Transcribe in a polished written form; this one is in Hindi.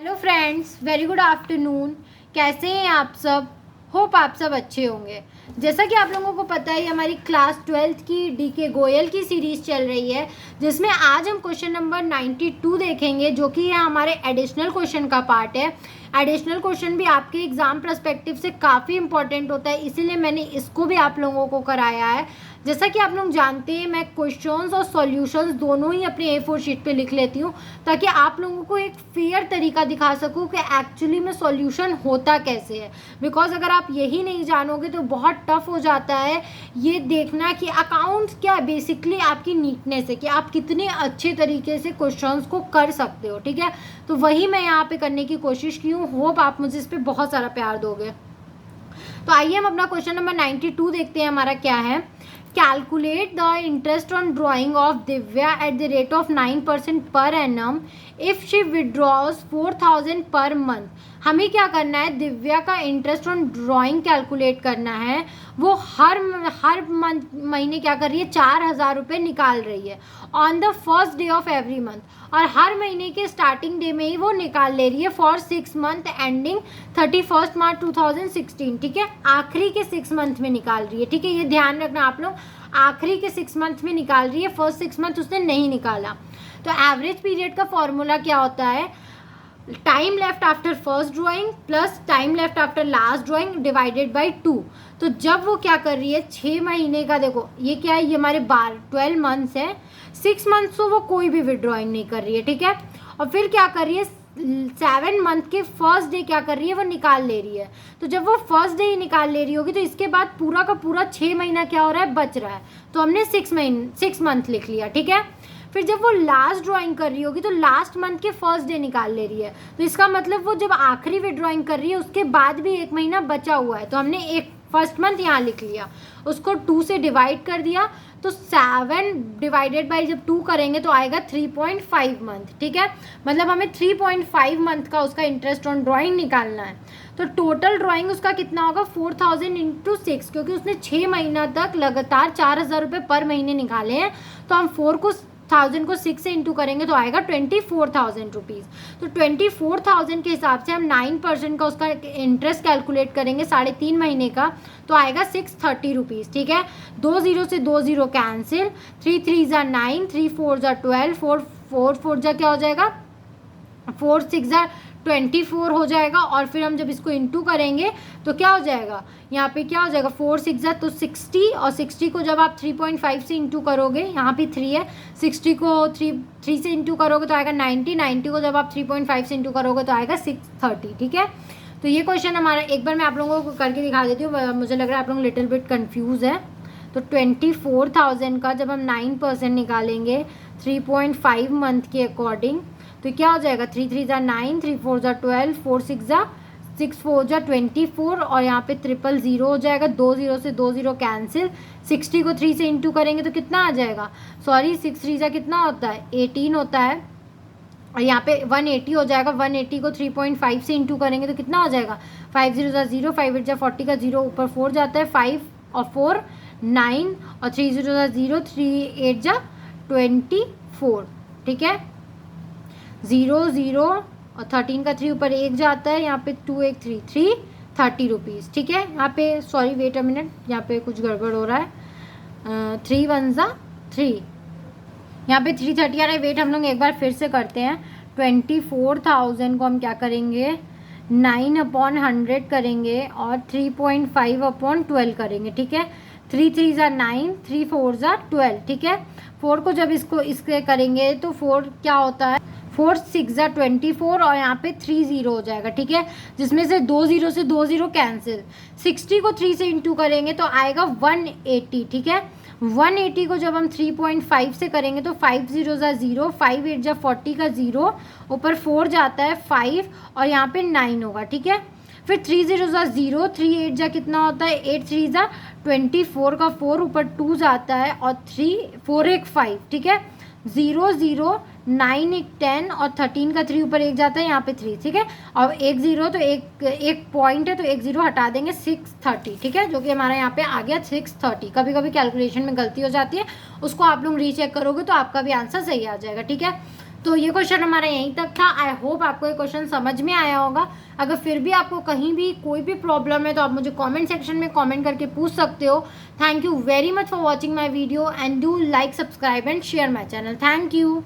Hello friends, very good afternoon. कैसे हैं आप सब? होप आप सब अच्छे होंगे। जैसा कि आप लोगों को पता है, हमारी क्लास 12th की डीके गोयल की सीरीज़ चल रही है, जिसमें आज हम क्वेश्चन नंबर 92 देखेंगे, जो कि ये हमारे एडिशनल क्वेश्चन का पार्ट है। एडिशनल क्वेश्चन भी आपके एग्ज़ाम पर्सपेक्टिव से काफ़ी इंपॉर्टेंट होता है, इसीलिए मैंने इसको भी आप लोगों को कराया है। जैसा कि आप लोग जानते हैं, मैं क्वेश्चंस और सॉल्यूशंस दोनों ही अपने A4 शीट पे लिख लेती हूँ, ताकि आप लोगों को एक फेयर तरीका दिखा सकूँ कि एक्चुअली में सॉल्यूशन होता कैसे है। बिकॉज अगर आप यही नहीं जानोगे तो बहुत टफ हो जाता है ये देखना कि अकाउंट्स क्या है। बेसिकली आपकी नीटनेस है कि आप कितने अच्छे तरीके से क्वेश्चंस को कर सकते हो, ठीक है। तो वही मैं यहाँ पे करने की कोशिश की हूँ। होप आप मुझे इस पर बहुत सारा प्यार दोगे। तो आइए हम अपना क्वेश्चन नंबर 92 देखते हैं। हमारा क्या है? Calculate the interest on drawing of Divya at the rate of 9% per annum if she withdraws 4,000 per month। हमें क्या करना है? दिव्या का इंटरेस्ट ऑन ड्राइंग कैलकुलेट करना है। वो हर महीने क्या कर रही है? 4,000 रुपये निकाल रही है on the first day of every month, और हर महीने के स्टार्टिंग डे में ही वो निकाल ले रही है फॉर 6 मंथ एंडिंग 31 मार्च 2016, ठीक है। आखिरी के 6 मंथ में निकाल रही है, ठीक है। ये ध्यान रखना आप लोग, आखिरी के 6 मंथ में निकाल रही है, फर्स्ट 6 मंथ उसने नहीं निकाला। तो एवरेज पीरियड का फॉर्मूला क्या होता है? Time left after first drawing plus time left after last drawing divided by 2। तो जब वो क्या कर रही है? 6 महीने का, देखो ये क्या है, ये हमारे 12 मंथ्स है। 6 मंथ्स तो वो कोई भी विड्रॉइंग नहीं कर रही है, ठीक है। और फिर क्या कर रही है? 7 मंथ के फर्स्ट डे क्या कर रही है? वो निकाल ले रही है। तो जब वो फर्स्ट डे ही निकाल ले रही होगी तो इसके बाद पूरा का पूरा 6 महीना क्या हो रहा है? बच रहा है। तो हमने 6 मंथ लिख लिया, ठीक है। फिर जब वो लास्ट ड्राइंग कर रही होगी तो लास्ट मंथ के फर्स्ट डे निकाल ले रही है। तो इसका मतलब वो जब आखिरी विड्रॉइंग कर रही है उसके बाद भी 1 महीना बचा हुआ है। तो हमने एक फर्स्ट मंथ यहाँ लिख लिया, उसको 2 से डिवाइड कर दिया। तो 7 डिवाइडेड बाई जब 2 करेंगे तो आएगा 3.5 मंथ, ठीक है। मतलब हमें 3.5 मंथ का उसका इंटरेस्ट ऑन ड्राइंग निकालना है। तो टोटल ड्राइंग उसका कितना होगा? 4,000 इंटू 6, क्योंकि उसने 6 महीना तक लगातार 4,000 रुपये पर महीने निकाले हैं। तो हम 4,000 को 6 से इंटू करेंगे तो आएगा 24,000 रुपीज़। तो 24,000 के हिसाब से हम 9% का उसका इंटरेस्ट कैलकुलेट करेंगे 3.5 महीने का, तो आएगा 630 रुपीज़, ठीक है। 2 0 से 2 0 कैंसिल, 3 3 ज़ा 9, 3 4 ज़ा 12, 4 4 ज़ा क्या हो जाएगा? 4 6 ज़ा 24 हो जाएगा। और फिर हम जब इसको इंटू करेंगे तो क्या हो जाएगा? यहाँ पे क्या हो जाएगा? 4 6 ज़ा तो 60, और 60 को जब आप 3.5 से इंटू करोगे, यहाँ पे 3 है, 60 को 3 से इंटू करोगे तो आएगा 90, 90 को जब आप 3.5 से इंटू करोगे तो आएगा 630, ठीक है। तो ये क्वेश्चन हमारा, एक बार मैं आप लोगों को करके दिखा देती हूँ, मुझे लग रहा है आप लोग लिटिल बिट कन्फ्यूज़ है। तो 24,000 का जब हम 9% निकालेंगे 3.5 मंथ के अकॉर्डिंग, तो क्या हो जाएगा? 3 3 ज़ा 9, 3 4 ज़ा 12, 4 6 ज़ा 6 4 ज़ा 24, और यहाँ पे 000 हो जाएगा। 2 0 से 2 0 कैंसिल, 60 को 3 से इंटू करेंगे तो कितना आ जाएगा? सॉरी, 6 3 ज़ा कितना होता है? 18 होता है। और यहाँ पे 180 हो जाएगा। 180 को 3.5 से इंटू करेंगे तो कितना हो जाएगा? 5 0 ज़ा 0, 5 8 ज़ा 40 का 0 ऊपर 4 जाता है, 5 और 4 9, और 3 0 ज़ा 0, 3 8 ज़ा 24, ठीक है। 0 0 और 13 का 3 ऊपर 1 जाता है, यहाँ पे 2 1 3 330 रुपीज़, ठीक है। यहाँ पे सॉरी वेट अ मिनट, यहाँ पे कुछ गड़बड़ हो रहा है। 3 1 ज़ा 3, यहाँ पे 330 आ रहा है। वेट हम लोग एक बार फिर से करते हैं। 24,000 को हम क्या करेंगे? 9/100 करेंगे और 3.5/12 करेंगे, ठीक है। 3 3 ज़ा 9, 3 4 ज़ा 12, ठीक है। 4 को जब इसके करेंगे तो 4 क्या होता है? 4 6 ज़ा 24, और यहाँ पे 3 0 हो जाएगा, ठीक है। जिसमें से 2 0 से 2 0 कैंसिल, 60 को 3 से इंटू करेंगे तो आएगा 180, ठीक है। 180 को जब हम 3.5 से करेंगे तो 5 0 ज़ा 0, 5 8 ज़ा 40 का 0 ऊपर 4 जाता है 5, और यहाँ पे 9 होगा, ठीक है। फिर 3 0 ज़ा 0, 3 8 ज़ा कितना होता है? 8 3 ज़ा 24 का 4 ऊपर 2 जाता है, और 3 4 1 5, ठीक है। 0 0 9 1 10, और 13 का 3 ऊपर 1 जाता है, यहाँ पे 3, ठीक है। और 1 0 तो एक पॉइंट है तो 1 0 हटा देंगे, 630, ठीक है। जो कि हमारा यहाँ पे आ गया 630। कभी कभी कैलकुलेशन में गलती हो जाती है, उसको आप लोग रीचेक करोगे तो आपका भी आंसर सही आ जाएगा, ठीक है। तो ये क्वेश्चन हमारा यहीं तक था। आई होप आपको ये क्वेश्चन समझ में आया होगा। अगर फिर भी आपको कहीं भी कोई भी प्रॉब्लम है तो आप मुझे कमेंट सेक्शन में कमेंट करके पूछ सकते हो। Thank you very much for watching my video and do like, subscribe and share my channel. Thank you.